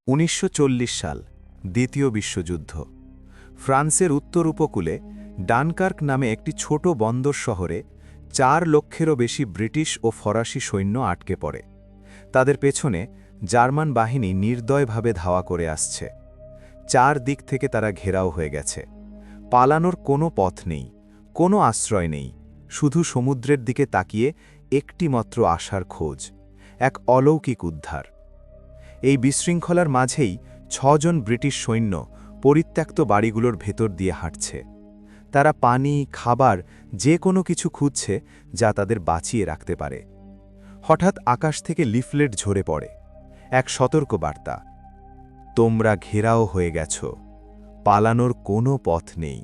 1940 সাল, দ্বিতীয় বিশ্বযুদ্ধ। ফ্রান্সের উত্তর উপকূলে ডানকার্ক নামে একটি ছোট বন্দর শহরে 4 লক্ষেরও বেশি ব্রিটিশ ও ফরাসি সৈন্য আটকে পড়ে। তাদের পেছনে জার্মান বাহিনী নির্দয়ভাবে ধাওয়া করে আসছে। 4 দিক থেকে তারা ঘেরাও হয়ে গেছে। পালানোর কোনো পথ নেই, কোনো আশ্রয় নেই, শুধু সমুদ্রের দিকে তাকিয়ে একটিমাত্র আশার খোঁজ, এক অলৌকিক উদ্ধার। এই বিশৃঙ্খলার মাঝেই 6 জন ব্রিটিশ সৈন্য পরিত্যক্ত বাড়িগুলোর ভেতর দিয়ে হাঁটছে। তারা পানি, খাবার, যে কোনো কিছু খুঁজছে যা তাদের বাঁচিয়ে রাখতে পারে। হঠাৎ আকাশ থেকে লিফলেট ঝরে পড়ে, এক সতর্ক বার্তা: তোমরা ঘেরাও হয়ে গেছ, পালানোর কোনো পথ নেই।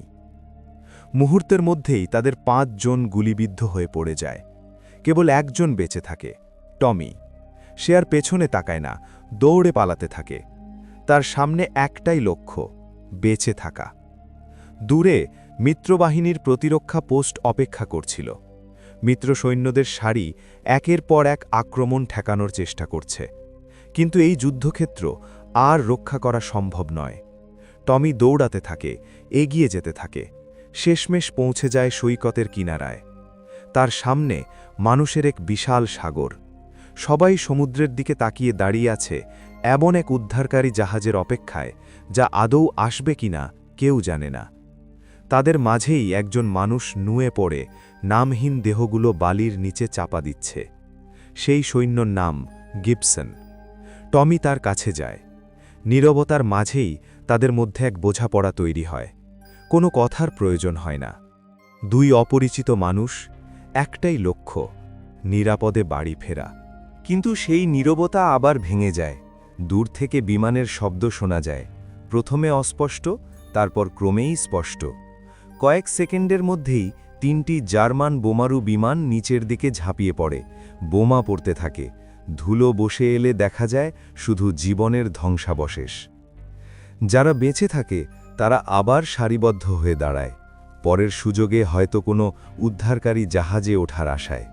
মুহূর্তের মধ্যেই তাদের 5 জন গুলিবিদ্ধ হয়ে পড়ে যায়। কেবল একজন বেঁচে থাকে, টমি। সে আর পেছনে তাকায় না, দৌড়ে পালাতে থাকে। তার সামনে একটাই লক্ষ্য, বেঁচে থাকা। দূরে মিত্রবাহিনীর প্রতিরক্ষা পোস্ট অপেক্ষা করছিল। মিত্র সৈন্যদের সারি একের পর এক আক্রমণ ঠেকানোর চেষ্টা করছে। কিন্তু এই যুদ্ধক্ষেত্র আর রক্ষা করা সম্ভব নয়। টমি দৌড়াতে থাকে, এগিয়ে যেতে থাকে। শেষমেশ পৌঁছে যায় সৈকতের কিনারায়। তার সামনে মানুষের এক বিশাল সাগর। সবাই সমুদ্রের দিকে তাকিয়ে দাঁড়িয়ে আছে এমন এক উদ্ধারকারী জাহাজের অপেক্ষায়, যা আদৌ আসবে কিনা কেউ জানে না। তাদের মাঝেই একজন মানুষ নুয়ে পড়ে নামহীন দেহগুলো বালির নিচে চাপা দিচ্ছে। সেই সৈন্যর নাম গিবসন। টমি তার কাছে যায়। নীরবতার মাঝেই তাদের মধ্যে এক বোঝাপড়া তৈরি হয়। কোনো কথার প্রয়োজন হয় না। 2 অপরিচিত মানুষ, একটাই লক্ষ্য, নিরাপদে বাড়ি ফেরা। কিন্তু সেই নীরবতা আবার ভেঙে যায়। দূর থেকে বিমানের শব্দ শোনা যায়, প্রথমে অস্পষ্ট, তারপর ক্রমেই স্পষ্ট। কয়েক সেকেন্ডের মধ্যেই 3টি জার্মান বোমারু বিমান নিচের দিকে ঝাঁপিয়ে পড়ে। বোমা পড়তে থাকে। ধুলো বসে এলে দেখা যায় শুধু জীবনের ধ্বংসাবশেষ। যারা বেঁচে থাকে তারা আবার সারিবদ্ধ হয়ে দাঁড়ায়, পরের সুযোগে হয়তো কোনো উদ্ধারকারী জাহাজে ওঠার আশায়।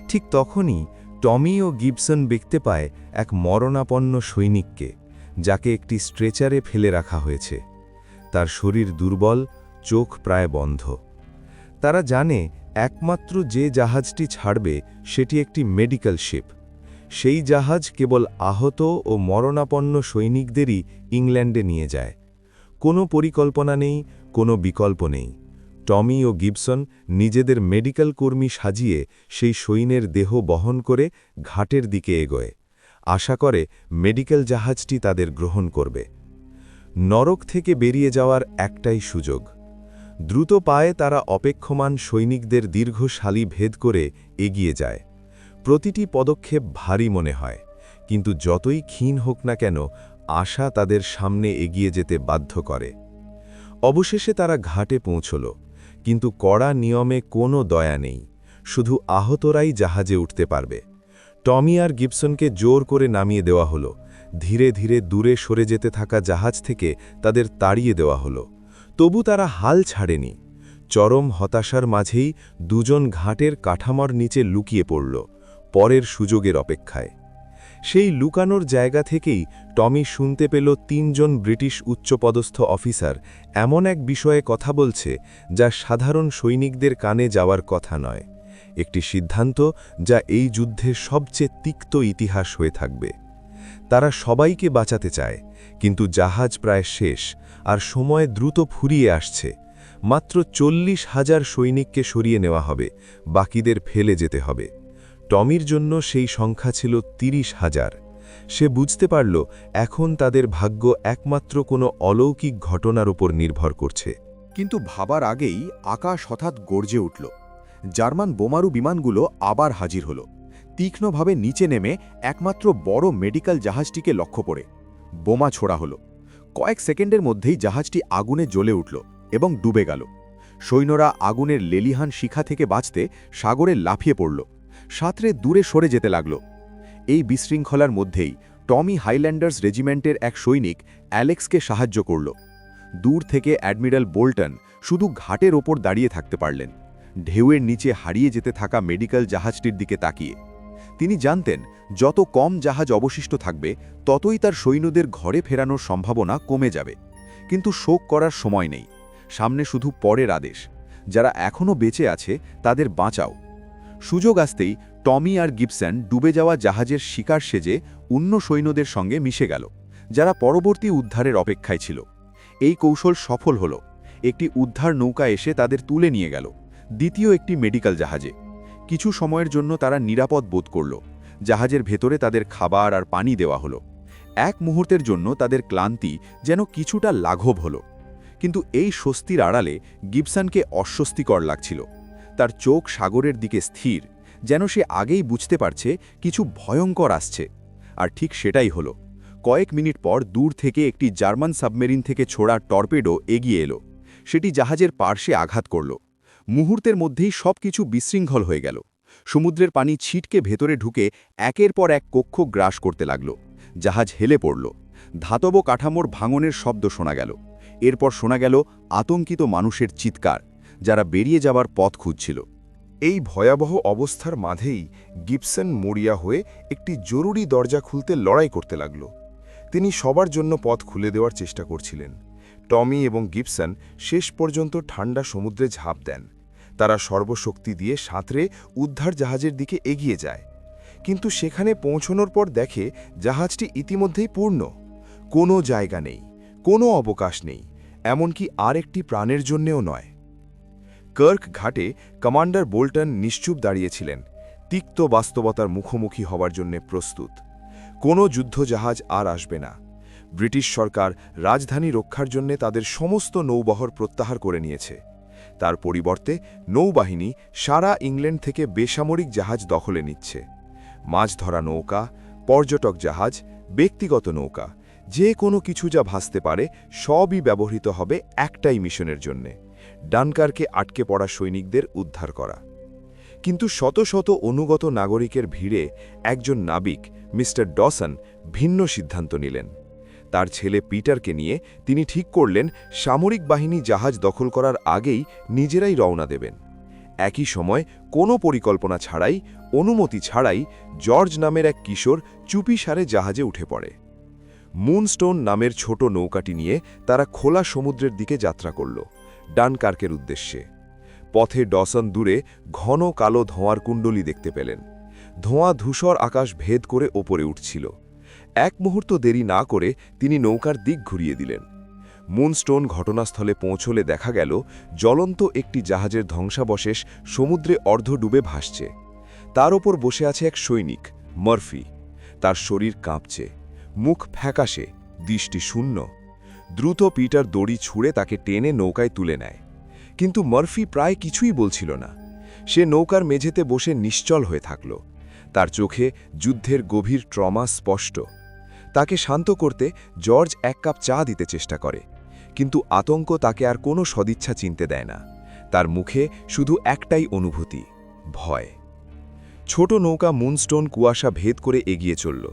ঠিক তখনই টমি ও গিবসন দেখতে পায় এক মরণাপন্ন সৈনিককে, যাকে একটি স্ট্রেচারে ফেলে রাখা হয়েছে। তার শরীর দুর্বল, চোখ প্রায় বন্ধ। তারা জানে একমাত্র যে জাহাজটি ছাড়বে সেটি একটি মেডিকেল শিপ। সেই জাহাজ কেবল আহত ও মরণাপন্ন সৈনিকদেরই ইংল্যান্ডে নিয়ে যায়। কোনো পরিকল্পনা নেই, কোনো বিকল্প নেই। টমি ও গিবসন নিজেদের মেডিকেল কর্মী সাজিয়ে সেই সৈন্যের দেহ বহন করে ঘাটের দিকে এগোয়, আশা করে মেডিকেল জাহাজটি তাদের গ্রহণ করবে। নরক থেকে বেরিয়ে যাওয়ার একটাই সুযোগ। দ্রুত পায়ে তারা অপেক্ষমান সৈনিকদের দীর্ঘ সারি ভেদ করে এগিয়ে যায়। প্রতিটি পদক্ষেপ ভারী মনে হয়, কিন্তু যতই ক্ষীণ হোক না কেন, আশা তাদের সামনে এগিয়ে যেতে বাধ্য করে। অবশেষে তারা ঘাটে পৌঁছল, কিন্তু কড়া নিয়মে কোনো দয়া নেই। শুধু আহতরাই জাহাজে উঠতে পারবে। টমি আর গিবসনকে জোর করে নামিয়ে দেওয়া হলো। ধীরে ধীরে দূরে সরে যেতে থাকা জাহাজ থেকে তাদের তাড়িয়ে দেওয়া হলো। তবু তারা হাল ছাড়েনি। চরম হতাশার মাঝেই 2 জন ঘাটের কাঠামোর নিচে লুকিয়ে পড়ল, পরের সুযোগের অপেক্ষায়। সেই লুকানোর জায়গা থেকেই টমি শুনতে পেল 3 জন ব্রিটিশ উচ্চপদস্থ অফিসার এমন এক বিষয়ে কথা বলছে যা সাধারণ সৈনিকদের কানে যাওয়ার কথা নয়। একটি সিদ্ধান্ত যা এই যুদ্ধের সবচেয়ে তিক্ত ইতিহাস হয়ে থাকবে। তারা সবাইকে বাঁচাতে চায়, কিন্তু জাহাজ প্রায় শেষ আর সময় দ্রুত ফুরিয়ে আসছে। মাত্র 40,000 সৈনিককে সরিয়ে নেওয়া হবে, বাকিদের ফেলে যেতে হবে। টমির জন্য সেই সংখ্যা ছিল 30,000। সে বুঝতে পারল এখন তাদের ভাগ্য একমাত্র কোনো অলৌকিক ঘটনার উপর নির্ভর করছে। কিন্তু ভাবার আগেই আকাশ হঠাৎ গর্জে উঠল। জার্মান বোমারু বিমানগুলো আবার হাজির হল, তীক্ষ্ণভাবে নিচে নেমে একমাত্র বড় মেডিকেল জাহাজটিকে লক্ষ্য করে বোমা ছোড়া হলো। কয়েক সেকেন্ডের মধ্যেই জাহাজটি আগুনে জ্বলে উঠল এবং ডুবে গেল। সৈন্যরা আগুনের লেলিহান শিখা থেকে বাঁচতে সাগরে লাফিয়ে পড়ল, সাঁতরে দূরে সরে যেতে লাগল। এই বিশৃঙ্খলার মধ্যেই টমি হাইল্যান্ডার্স রেজিমেন্টের এক সৈনিক অ্যালেক্সকে সাহায্য করল। দূর থেকে অ্যাডমিরাল বোল্টন শুধু ঘাটের ওপর দাঁড়িয়ে থাকতে পারলেন, ঢেউয়ের নিচে হারিয়ে যেতে থাকা মেডিকেল জাহাজটির দিকে তাকিয়ে। তিনি জানতেন যত কম জাহাজ অবশিষ্ট থাকবে ততই তার সৈন্যদের ঘরে ফেরানোর সম্ভাবনা কমে যাবে। কিন্তু শোক করার সময় নেই, সামনে শুধু পরের আদেশ। যারা এখনও বেঁচে আছে তাদের বাঁচাও। সুযোগ আসতেই টমি আর গিবসন ডুবে যাওয়া জাহাজের শিকার সেজে অন্য সৈন্যদের সঙ্গে মিশে গেল, যারা পরবর্তী উদ্ধারের অপেক্ষায় ছিল। এই কৌশল সফল হল। একটি উদ্ধার নৌকা এসে তাদের তুলে নিয়ে গেল, দ্বিতীয় একটি মেডিকেল জাহাজে। কিছু সময়ের জন্য তারা নিরাপদ বোধ করল। জাহাজের ভেতরে তাদের খাবার আর পানি দেওয়া হলো। এক মুহূর্তের জন্য তাদের ক্লান্তি যেন কিছুটা লাঘব হলো। কিন্তু এই স্বস্তির আড়ালে গিবসনকে অস্বস্তিকর লাগছিল। তার চোখ সাগরের দিকে স্থির, যেন সে আগেই বুঝতে পারছে কিছু ভয়ঙ্কর আসছে। আর ঠিক সেটাই হলো। কয়েক মিনিট পর দূর থেকে একটি জার্মান সাবমেরিন থেকে ছোড়া টর্পেডো এগিয়ে এলো। সেটি জাহাজের পার্শ্বে আঘাত করল। মুহূর্তের মধ্যেই সবকিছু বিশৃঙ্খল হয়ে গেল। সমুদ্রের পানি ছিটকে ভেতরে ঢুকে একের পর এক কক্ষ গ্রাস করতে লাগল। জাহাজ হেলে পড়ল। ধাতব কাঠামোর ভাঙনের শব্দ শোনা গেল। এরপর শোনা গেল আতঙ্কিত মানুষের চিৎকার, যারা বেরিয়ে যাবার পথ খুঁজছিল। এই ভয়াবহ অবস্থার মাঝেই গিবসন মরিয়া হয়ে একটি জরুরি দরজা খুলতে লড়াই করতে লাগল। তিনি সবার জন্য পথ খুলে দেওয়ার চেষ্টা করছিলেন। টমি এবং গিবসন শেষ পর্যন্ত ঠান্ডা সমুদ্রে ঝাঁপ দেন। তারা সর্বশক্তি দিয়ে সাঁতরে উদ্ধার জাহাজের দিকে এগিয়ে যায়। কিন্তু সেখানে পৌঁছানোর পর দেখে জাহাজটি ইতিমধ্যেই পূর্ণ। কোনো জায়গা নেই, কোনো অবকাশ নেই, এমনকি আর একটি প্রাণের জন্যেও নয়। কার্ক ঘাটে কমান্ডার বোল্টন নিশ্চুপ দাঁড়িয়েছিলেন, তিক্ত বাস্তবতার মুখোমুখি হওয়ার জন্য প্রস্তুত। কোনো যুদ্ধজাহাজ আর আসবে না। ব্রিটিশ সরকার রাজধানী রক্ষার জন্য তাদের সমস্ত নৌবহর প্রত্যাহার করে নিয়েছে। তার পরিবর্তে নৌবাহিনী সারা ইংল্যান্ড থেকে বেসামরিক জাহাজ দখলে নিচ্ছে। মাছ ধরা নৌকা, পর্যটক জাহাজ, ব্যক্তিগত নৌকা, যে কোনো কিছু যা ভাসতে পারে সবই ব্যবহৃত হবে একটাই মিশনের জন্যে: ডানকার্কে আটকে পড়া সৈনিকদের উদ্ধার করা। কিন্তু শত শত অনুগত নাগরিকের ভিড়ে একজন নাবিক, মিস্টার ডসন, ভিন্ন সিদ্ধান্ত নিলেন। তার ছেলে পিটারকে নিয়ে তিনি ঠিক করলেন সামরিক বাহিনী জাহাজ দখল করার আগেই নিজেরাই রওনা দেবেন। একই সময় কোনো পরিকল্পনা ছাড়াই, অনুমতি ছাড়াই জর্জ নামের এক কিশোর চুপিসারে জাহাজে উঠে পড়ে। মুনস্টোন নামের ছোট নৌকাটি নিয়ে তারা খোলা সমুদ্রের দিকে যাত্রা করল, ডানকার্কের উদ্দেশ্যে। পথে ডসন দূরে ঘন কালো ধোঁয়ার কুণ্ডলী দেখতে পেলেন। ধোঁয়া ধূসর আকাশ ভেদ করে ওপরে উঠছিল। এক মুহূর্ত দেরি না করে তিনি নৌকার দিক ঘুরিয়ে দিলেন। মুনস্টোন ঘটনাস্থলে পৌঁছলে দেখা গেল জ্বলন্ত একটি জাহাজের ধ্বংসাবশেষ সমুদ্রে অর্ধ ডুবে ভাসছে। তার ওপর বসে আছে এক সৈনিক, মার্ফি। তার শরীর কাঁপছে, মুখ ফ্যাকাশে, দৃষ্টি শূন্য। দ্রুত পিটার দড়ি ছুঁড়ে তাকে টেনে নৌকায় তুলে নেয়। কিন্তু মার্ফি প্রায় কিছুই বলছিল না। সে নৌকার মেঝেতে বসে নিশ্চল হয়ে থাকল। তার চোখে যুদ্ধের গভীর ট্রমা স্পষ্ট। তাকে শান্ত করতে জর্জ এক কাপ চা দিতে চেষ্টা করে, কিন্তু আতঙ্ক তাকে আর কোনো সদিচ্ছা চিনতে দেয় না। তার মুখে শুধু একটাই অনুভূতি, ভয়। ছোট নৌকা মুনস্টোন কুয়াশা ভেদ করে এগিয়ে চলল।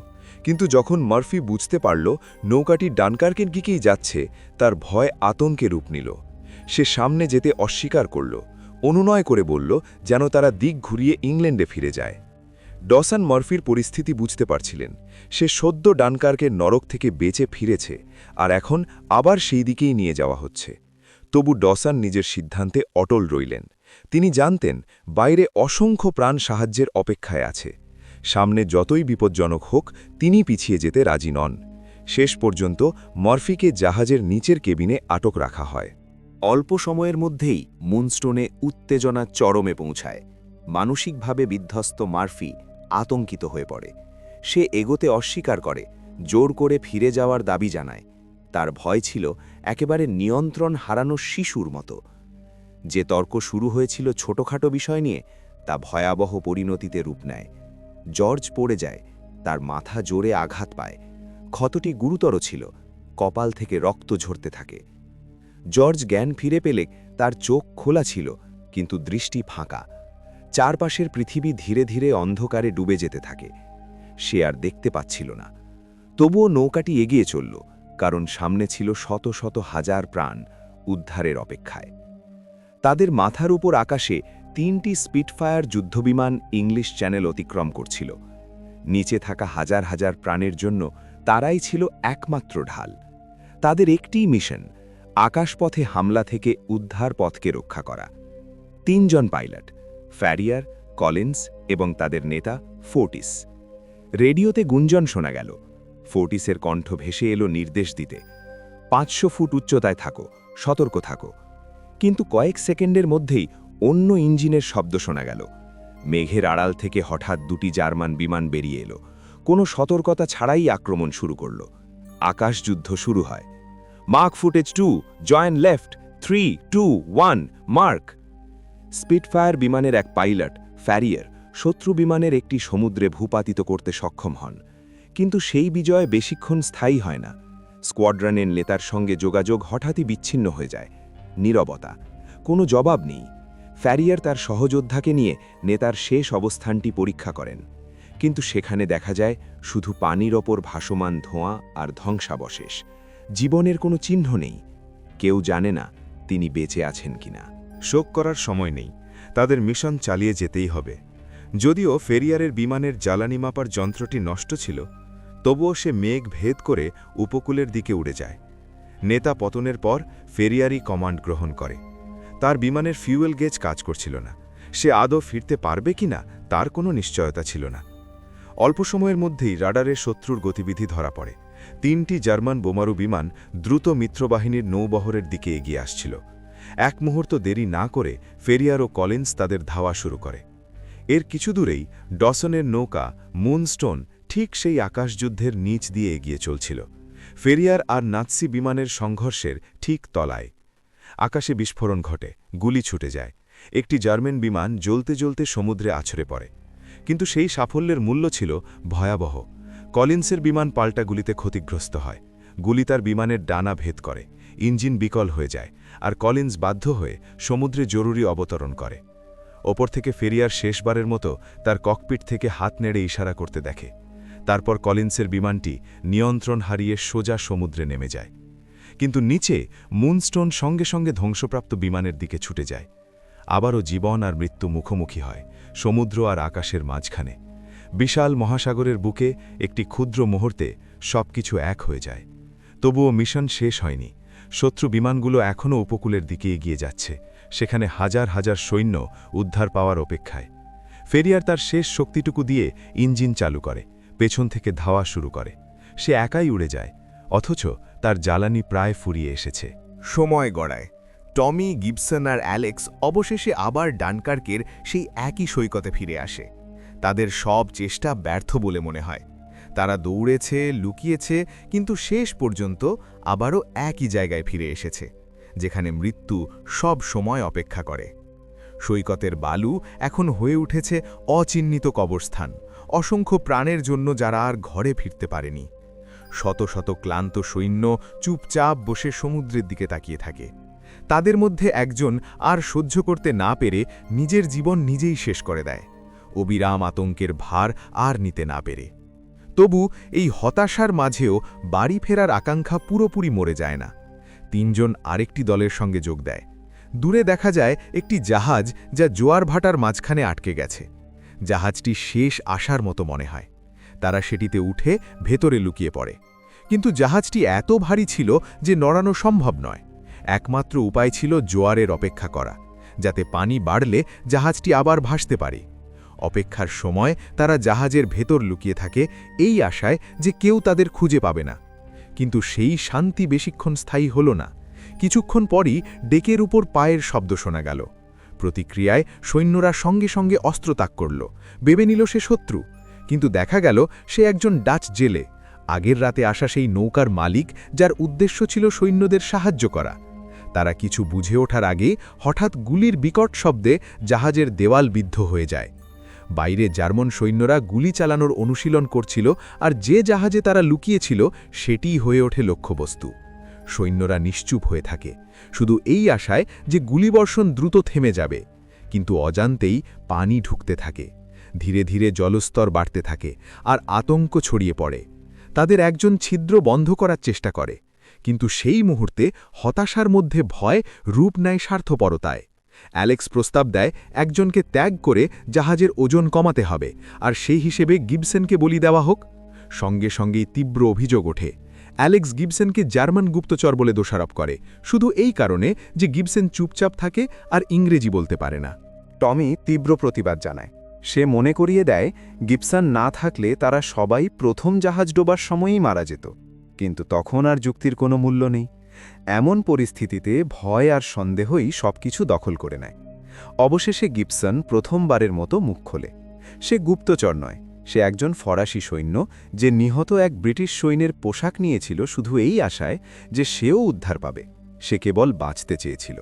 কিন্তু যখন মার্ফি বুঝতে পারল নৌকাটি ডানকার্কের দিকেই যাচ্ছে, তার ভয় আতঙ্কে রূপ নিল। সে সামনে যেতে অস্বীকার করল, অনুনয় করে বলল যেন তারা দিক ঘুরিয়ে ইংল্যান্ডে ফিরে যায়। ডসন মার্ফির পরিস্থিতি বুঝতে পারছিলেন। সে সদ্য ডানকার্কের নরক থেকে বেঁচে ফিরেছে, আর এখন আবার সেই দিকেই নিয়ে যাওয়া হচ্ছে। তবু ডসন নিজের সিদ্ধান্তে অটল রইলেন। তিনি জানতেন বাইরে অসংখ্য প্রাণ সাহায্যের অপেক্ষায় আছে। সামনে যতই বিপজ্জনক হোক তিনি পিছিয়ে যেতে রাজি নন। শেষ পর্যন্ত মার্ফিকে জাহাজের নিচের কেবিনে আটক রাখা হয়। অল্প সময়ের মধ্যেই মুনস্টোনে উত্তেজনা চরমে পৌঁছায়। মানসিকভাবে বিধ্বস্ত মার্ফি আতঙ্কিত হয়ে পড়ে। সে এগোতে অস্বীকার করে, জোর করে ফিরে যাওয়ার দাবি জানায়। তার ভয় ছিল একেবারে নিয়ন্ত্রণ হারানো শিশুর মতো। যে তর্ক শুরু হয়েছিল ছোটখাটো বিষয় নিয়ে, তা ভয়াবহ পরিণতিতে রূপ নেয়। জর্জ পড়ে যায়, তার মাথা জোরে আঘাত পায়। ক্ষতটি গুরুতর ছিল, কপাল থেকে রক্ত ঝরতে থাকে। জর্জ জ্ঞান ফিরে পেলে তার চোখ খোলা ছিল, কিন্তু দৃষ্টি ফাঁকা। চারপাশের পৃথিবী ধীরে ধীরে অন্ধকারে ডুবে যেতে থাকে। সে আর দেখতে পাচ্ছিল না। তবুও নৌকাটি এগিয়ে চলল, কারণ সামনে ছিল শত শত হাজার প্রাণ উদ্ধারের অপেক্ষায়। তাদের মাথার উপর আকাশে 3টি স্পিটফায়ার যুদ্ধবিমান ইংলিশ চ্যানেল অতিক্রম করছিল। নিচে থাকা হাজার হাজার প্রাণের জন্য তারাই ছিল একমাত্র ঢাল। তাদের একটিই মিশন, আকাশপথে হামলা থেকে উদ্ধার পথকে রক্ষা করা। 3 জন পাইলট, ফ্যারিয়ার, কলিন্স এবং তাদের নেতা ফোর্টিস। রেডিওতে গুঞ্জন শোনা গেল। ফোর্টিসের কণ্ঠ ভেসে এলো নির্দেশ দিতে, 500 ফুট উচ্চতায় থাকো, সতর্ক থাকো। কিন্তু কয়েক সেকেন্ডের মধ্যেই অন্য ইঞ্জিনের শব্দ শোনা গেল। মেঘের আড়াল থেকে হঠাৎ 2টি জার্মান বিমান বেরিয়ে এলো, কোনো সতর্কতা ছাড়াই আক্রমণ শুরু করল। আকাশযুদ্ধ শুরু হয়। Mark footage 2, join left, 3, 2, 1, mark. Spitfire বিমানের এক পাইলট, ফ্যারিয়ার, শত্রু বিমানের একটি সমুদ্রে ভূপাতিত করতে সক্ষম হন। কিন্তু সেই বিজয় বেশিক্ষণ স্থায়ী হয় না। স্কোয়াড্রনের নেতার সঙ্গে যোগাযোগ হঠাৎই বিচ্ছিন্ন হয়ে যায়। নীরবতা, কোনো জবাব নেই। ফ্যারিয়ার তার সহযোদ্ধাকে নিয়ে নেতার শেষ অবস্থানটি পরীক্ষা করেন, কিন্তু সেখানে দেখা যায় শুধু পানির ওপর ভাসমান ধোঁয়া আর ধ্বংসাবশেষ। জীবনের কোনো চিহ্ন নেই। কেউ জানে না তিনি বেঁচে আছেন কিনা। শোক করার সময় নেই, তাদের মিশন চালিয়ে যেতেই হবে। যদিও ফেরিয়ারের বিমানের জ্বালানি মাপার যন্ত্রটি নষ্ট ছিল, তবুও সে মেঘ ভেদ করে উপকূলের দিকে উড়ে যায়। নেতা পতনের পর ফেরিয়ারই কমান্ড গ্রহণ করে। তার বিমানের ফিউয়েল গেজ কাজ করছিল না। সে আদৌ ফিরতে পারবে কিনা তার কোনো নিশ্চয়তা ছিল না। অল্প সময়ের মধ্যেই রাডারের শত্রুর গতিবিধি ধরা পড়ে। 3টি জার্মান বোমারু বিমান দ্রুত মিত্রবাহিনীর নৌবহরের দিকে এগিয়ে আসছিল। এক মুহূর্ত দেরি না করে ফেরিয়ার ও কলিন্স তাদের ধাওয়া শুরু করে। এর কিছু দূরেই ডসনের নৌকা মুনস্টোন ঠিক সেই আকাশযুদ্ধের নিচ দিয়ে এগিয়ে চলছিল, ফেরিয়ার আর নাৎসি বিমানের সংঘর্ষের ঠিক তলায়। আকাশে বিস্ফোরণ ঘটে, গুলি ছুটে যায়। একটি জার্মান বিমান জ্বলতে জ্বলতে সমুদ্রে আছড়ে পড়ে। কিন্তু সেই সাফল্যের মূল্য ছিল ভয়াবহ। কলিন্সের বিমান পাল্টা গুলিতে ক্ষতিগ্রস্ত হয়। গুলি তার বিমানের ডানা ভেদ করে, ইঞ্জিন বিকল হয়ে যায়, আর কলিন্স বাধ্য হয়ে সমুদ্রে জরুরি অবতরণ করে। ওপর থেকে ফেরিয়ার শেষবারের মতো তার ককপিট থেকে হাত নেড়ে ইশারা করতে দেখে। তারপর কলিন্সের বিমানটি নিয়ন্ত্রণ হারিয়ে সোজা সমুদ্রে নেমে যায়। কিন্তু নিচে মুনস্টোন সঙ্গে সঙ্গে ধ্বংসপ্রাপ্ত বিমানের দিকে ছুটে যায়। আবারও জীবন আর মৃত্যু মুখোমুখি হয়, সমুদ্র আর আকাশের মাঝখানে। বিশাল মহাসাগরের বুকে একটি ক্ষুদ্র মুহূর্তে সবকিছু এক হয়ে যায়। তবুও মিশন শেষ হয়নি। শত্রু বিমানগুলো এখনও উপকূলের দিকে এগিয়ে যাচ্ছে, সেখানে হাজার হাজার সৈন্য উদ্ধার পাওয়ার অপেক্ষায়। ফেরিয়ার তার শেষ শক্তিটুকু দিয়ে ইঞ্জিন চালু করে, পেছন থেকে ধাওয়া শুরু করে। সে একাই উড়ে যায়, অথচ তার জ্বালানি প্রায় ফুরিয়ে এসেছে। সময় গড়ায়। টমি, গিবসন আর অ্যালেক্স অবশেষে আবার ডানকার্কের সেই একই সৈকতে ফিরে আসে। তাদের সব চেষ্টা ব্যর্থ বলে মনে হয়। তারা দৌড়েছে, লুকিয়েছে, কিন্তু শেষ পর্যন্ত আবারও একই জায়গায় ফিরে এসেছে, যেখানে মৃত্যু সব সময় অপেক্ষা করে। সৈকতের বালু এখন হয়ে উঠেছে অচিহ্নিত কবরস্থান, অসংখ্য প্রাণের জন্য যারা আর ঘরে ফিরতে পারেনি। শত শত ক্লান্ত সৈন্য চুপচাপ বসে সমুদ্রের দিকে তাকিয়ে থাকে। তাদের মধ্যে একজন আর সহ্য করতে না পেরে নিজের জীবন নিজেই শেষ করে দেয়, অবিরাম আতঙ্কের ভার আর নিতে না পেরে। তবু এই হতাশার মাঝেও বাড়ি ফেরার আকাঙ্ক্ষা পুরোপুরি মরে যায় না। 3 জন আরেকটি দলের সঙ্গে যোগ দেয়। দূরে দেখা যায় একটি জাহাজ যা জোয়ার ভাটার মাঝখানে আটকে গেছে। জাহাজটি শেষ আসার মতো মনে হয়। তারা সেটিতে উঠে ভেতরে লুকিয়ে পড়ে। কিন্তু জাহাজটি এত ভারী ছিল যে নড়ানো সম্ভব নয়। একমাত্র উপায় ছিল জোয়ারের অপেক্ষা করা, যাতে পানি বাড়লে জাহাজটি আবার ভাসতে পারে। অপেক্ষার সময় তারা জাহাজের ভেতর লুকিয়ে থাকে, এই আশায় যে কেউ তাদের খুঁজে পাবে না। কিন্তু সেই শান্তি বেশিক্ষণ স্থায়ী হল না। কিছুক্ষণ পরই ডেকের উপর পায়ের শব্দ শোনা গেল। প্রতিক্রিয়ায় সৈন্যরা সঙ্গে সঙ্গে অস্ত্র তাক করল, ভেবে নিল সে শত্রু। কিন্তু দেখা গেল সে একজন ডাচ জেলে, আগের রাতে আসা সেই নৌকার মালিক, যার উদ্দেশ্য ছিল সৈন্যদের সাহায্য করা। তারা কিছু বুঝে ওঠার আগে হঠাৎ গুলির বিকট শব্দে জাহাজের দেওয়াল বিদ্ধ হয়ে যায়। বাইরে জার্মান সৈন্যরা গুলি চালানোর অনুশীলন করছিল, আর যে জাহাজে তারা লুকিয়েছিল সেটিই হয়ে ওঠে লক্ষ্যবস্তু। সৈন্যরা নিশ্চুপ হয়ে থাকে, শুধু এই আশায় যে গুলিবর্ষণ দ্রুত থেমে যাবে। কিন্তু অজান্তেই পানি ঢুকতে থাকে, ধীরে ধীরে জলস্তর বাড়তে থাকে, আর আতঙ্ক ছড়িয়ে পড়ে। তাদের একজন ছিদ্র বন্ধ করার চেষ্টা করে, কিন্তু সেই মুহূর্তে হতাশার মধ্যে ভয় রূপ নেয় স্বার্থপরতায়। অ্যালেক্স প্রস্তাব দেয় একজনকে ত্যাগ করে জাহাজের ওজন কমাতে হবে, আর সেই হিসেবে গিবসনকে বলি দেওয়া হোক। সঙ্গে সঙ্গেই তীব্র অভিযোগ ওঠে। অ্যালেক্স গিবসনকে জার্মান গুপ্তচর বলে দোষারোপ করে, শুধু এই কারণে যে গিবসন চুপচাপ থাকে আর ইংরেজি বলতে পারে না। টমি তীব্র প্রতিবাদ জানায়। সে মনে করিয়ে দেয় গিবসন না থাকলে তারা সবাই প্রথম জাহাজ ডোবার সময়ই মারা যেত, কিন্তু তখন আর যুক্তির কোনো মূল্য নেই। এমন পরিস্থিতিতে ভয় আর সন্দেহই সবকিছু দখল করে নেয়। অবশেষে গিবসন প্রথমবারের মতো মুখ খোলে। সে গুপ্তচর নয়, সে একজন ফরাসি সৈন্য যে নিহত এক ব্রিটিশ সৈন্যের পোশাক নিয়েছিল শুধু এই আশায় যে সেও উদ্ধার পাবে। সে কেবল বাঁচতে চেয়েছিল,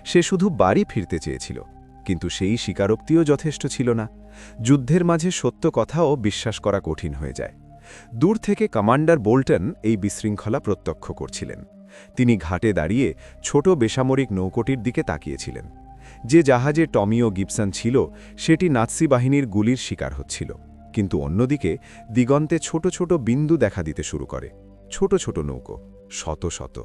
সে শুধু বাড়ি ফিরতে চেয়েছিল। কিন্তু সেই স্বীকারোক্তিও যথেষ্ট ছিল না। যুদ্ধের মাঝে সত্য কথাও বিশ্বাস করা কঠিন হয়ে যায়। দূর থেকে কমান্ডার বোল্টন এই বিশৃঙ্খলা প্রত্যক্ষ করছিলেন। তিনি ঘাটে দাঁড়িয়ে ছোট বেসামরিক নৌকোটির দিকে তাকিয়েছিলেন। যে জাহাজে টমি ও গিবসন ছিল সেটি নাৎসি বাহিনীর গুলির শিকার হচ্ছিল, কিন্তু অন্যদিকে দিগন্তে ছোট ছোট বিন্দু দেখা দিতে শুরু করে। ছোট ছোট নৌকো, শত শত।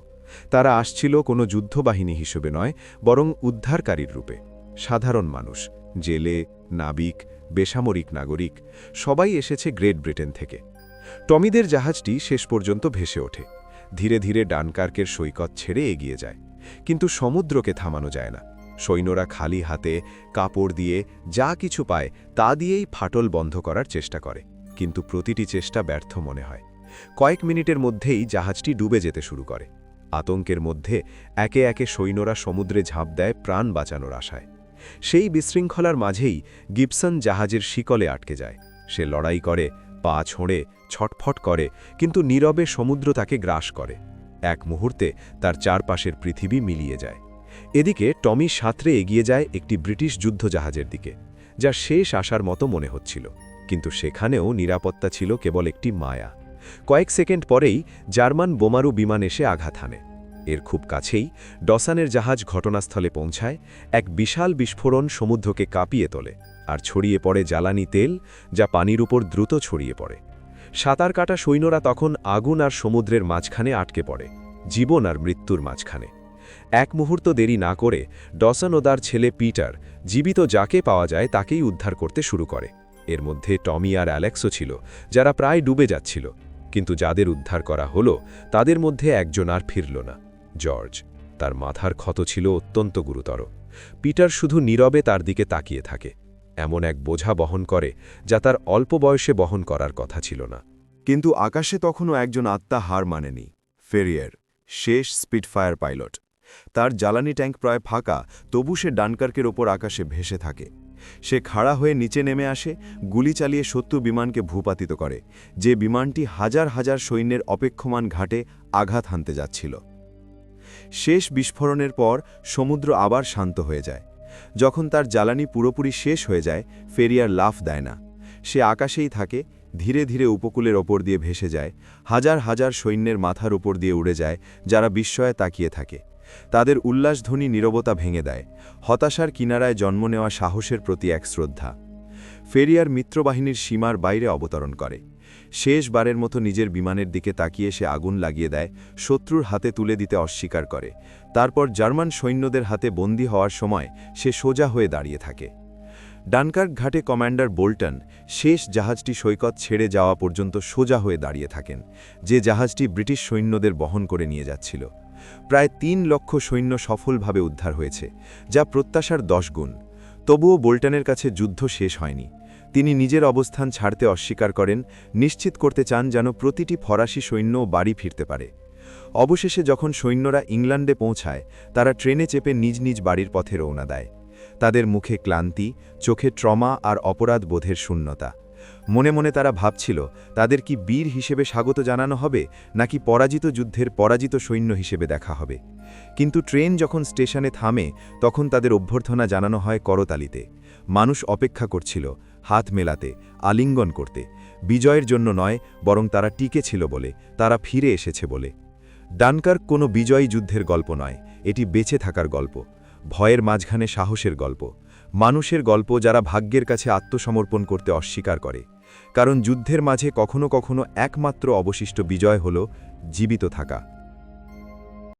তারা আসছিল কোনো যুদ্ধবাহিনী হিসেবে নয়, বরং উদ্ধারকারীর রূপে। সাধারণ মানুষ, জেলে, নাবিক, বেসামরিক নাগরিক, সবাই এসেছে গ্রেট ব্রিটেন থেকে। টমিদের জাহাজটি শেষ পর্যন্ত ভেসে ওঠে, ধীরে ধীরে ডানকার্কের সৈকত ছেড়ে এগিয়ে যায়। কিন্তু সমুদ্রকে থামানো যায় না। সৈন্যরা খালি হাতে, কাপড় দিয়ে, যা কিছু পায় তা দিয়েই ফাটল বন্ধ করার চেষ্টা করে, কিন্তু প্রতিটি চেষ্টা ব্যর্থ মনে হয়। কয়েক মিনিটের মধ্যেই জাহাজটি ডুবে যেতে শুরু করে। আতঙ্কের মধ্যে একে একে সৈন্যরা সমুদ্রে ঝাঁপ দেয় প্রাণ বাঁচানোর আশায়। সেই বিশৃঙ্খলার মাঝেই গিবসন জাহাজের শিকলে আটকে যায়। সে লড়াই করে, পা ছোঁড়ে, ছটফট করে, কিন্তু নীরবে সমুদ্র তাকে গ্রাস করে। এক মুহূর্তে তার চারপাশের পৃথিবী মিলিয়ে যায়। এদিকে টমি সাঁতরে এগিয়ে যায় একটি ব্রিটিশ যুদ্ধজাহাজের দিকে, যা শেষ আসার মতো মনে হচ্ছিল, কিন্তু সেখানেও নিরাপত্তা ছিল কেবল একটি মায়া। কয়েক সেকেন্ড পরেই জার্মান বোমারু বিমান এসে আঘাত হানে। এর খুব কাছেই ডসানের জাহাজ ঘটনাস্থলে পৌঁছায়। এক বিশাল বিস্ফোরণ সমুদ্রকে কাঁপিয়ে তোলে, আর ছড়িয়ে পড়ে জ্বালানি তেল, যা পানির উপর দ্রুত ছড়িয়ে পড়ে। সাঁতার কাটা সৈন্যরা তখন আগুন আর সমুদ্রের মাঝখানে আটকে পড়ে, জীবন আর মৃত্যুর মাঝখানে। এক মুহূর্ত দেরি না করে ডসন ও তার ছেলে পিটার জীবিত যাকে পাওয়া যায় তাকেই উদ্ধার করতে শুরু করে। এর মধ্যে টমি আর অ্যালেক্সও ছিল, যারা প্রায় ডুবে যাচ্ছিল। কিন্তু যাদের উদ্ধার করা হলো তাদের মধ্যে একজন আর ফিরল না, জর্জ। তার মাথার ক্ষত ছিল অত্যন্ত গুরুতর। পিটার শুধু নীরবে তার দিকে তাকিয়ে থাকে, এমন এক বোঝা বহন করে যা তার অল্প বয়সে বহন করার কথা ছিল না। কিন্তু আকাশে তখনও একজন আত্মা হার মানেনি, ফেরিয়ার, শেষ স্পিডফায়ার পাইলট। তার জ্বালানি ট্যাঙ্ক প্রায় ফাঁকা, তবু সে ডানকার্কের ওপর আকাশে ভেসে থাকে। সে খাড়া হয়ে নিচে নেমে আসে, গুলি চালিয়ে শত্রু বিমানকে ভূপাতিত করে, যে বিমানটি হাজার হাজার সৈন্যের অপেক্ষমান ঘাটে আঘাত হানতে যাচ্ছিল। শেষ বিস্ফোরণের পর সমুদ্র আবার শান্ত হয়ে যায়। যখন তার জ্বালানি পুরোপুরি শেষ হয়ে যায়, ফেরিয়ার লাফ দেয় না। সে আকাশেই থাকে, ধীরে ধীরে উপকূলের ওপর দিয়ে ভেসে যায়। হাজার হাজার সৈন্যের মাথার উপর দিয়ে উড়ে যায়, যারা বিস্ময়ে তাকিয়ে থাকে। তাদের উল্লাসধ্বনি নীরবতা ভেঙে দেয়, হতাশার কিনারায় জন্ম নেওয়া সাহসের প্রতি এক শ্রদ্ধা। ফেরিয়ার মিত্রবাহিনীর সীমার বাইরে অবতরণ করে। শেষবারের মতো নিজের বিমানের দিকে তাকিয়ে সে আগুন লাগিয়ে দেয়, শত্রুর হাতে তুলে দিতে অস্বীকার করে। তারপর জার্মান সৈন্যদের হাতে বন্দী হওয়ার সময় সে সোজা হয়ে দাঁড়িয়ে থাকে। ডানকার্ক ঘাটে কমান্ডার বোল্টন শেষ জাহাজটি সৈকত ছেড়ে যাওয়া পর্যন্ত সোজা হয়ে দাঁড়িয়ে থাকেন, যে জাহাজটি ব্রিটিশ সৈন্যদের বহন করে নিয়ে যাচ্ছিল। প্রায় ৩ লক্ষ সৈন্য সফলভাবে উদ্ধার হয়েছে, যা প্রত্যাশার 10 গুণ। তবুও বোল্টনের কাছে যুদ্ধ শেষ হয়নি। তিনি নিজের অবস্থান ছাড়তে অস্বীকার করেন, নিশ্চিত করতে চান যেন প্রতিটি ফরাসি সৈন্য বাড়ি ফিরতে পারে। অবশেষে যখন সৈন্যরা ইংল্যান্ডে পৌঁছায়, তারা ট্রেনে চেপে নিজ নিজ বাড়ির পথে রওনা দেয়। তাদের মুখে ক্লান্তি, চোখে ট্রমা আর অপরাধ বোধের শূন্যতা। মনে মনে তারা ভাবছিল, তাদের কি বীর হিসেবে স্বাগত জানানো হবে, নাকি পরাজিত যুদ্ধের পরাজিত সৈন্য হিসেবে দেখা হবে। কিন্তু ট্রেন যখন স্টেশনে থামে, তখন তাদের অভ্যর্থনা জানানো হয় করতালিতে। মানুষ অপেক্ষা করছিল, হাত মেলাতে, আলিঙ্গন করতে, বিজয়ের জন্য নয়, বরং তারা টিকে ছিল বলে, তারা ফিরে এসেছে বলে। ডানকার্ক কোনো বিজয়ী যুদ্ধের গল্প নয়, এটি বেঁচে থাকার গল্প, ভয়ের মাঝখানে সাহসের গল্প, মানুষের গল্প যারা ভাগ্যের কাছে আত্মসমর্পণ করতে অস্বীকার করে। কারণ যুদ্ধের মাঝে কখনো কখনো একমাত্র অবশিষ্ট বিজয় হল জীবিত থাকা।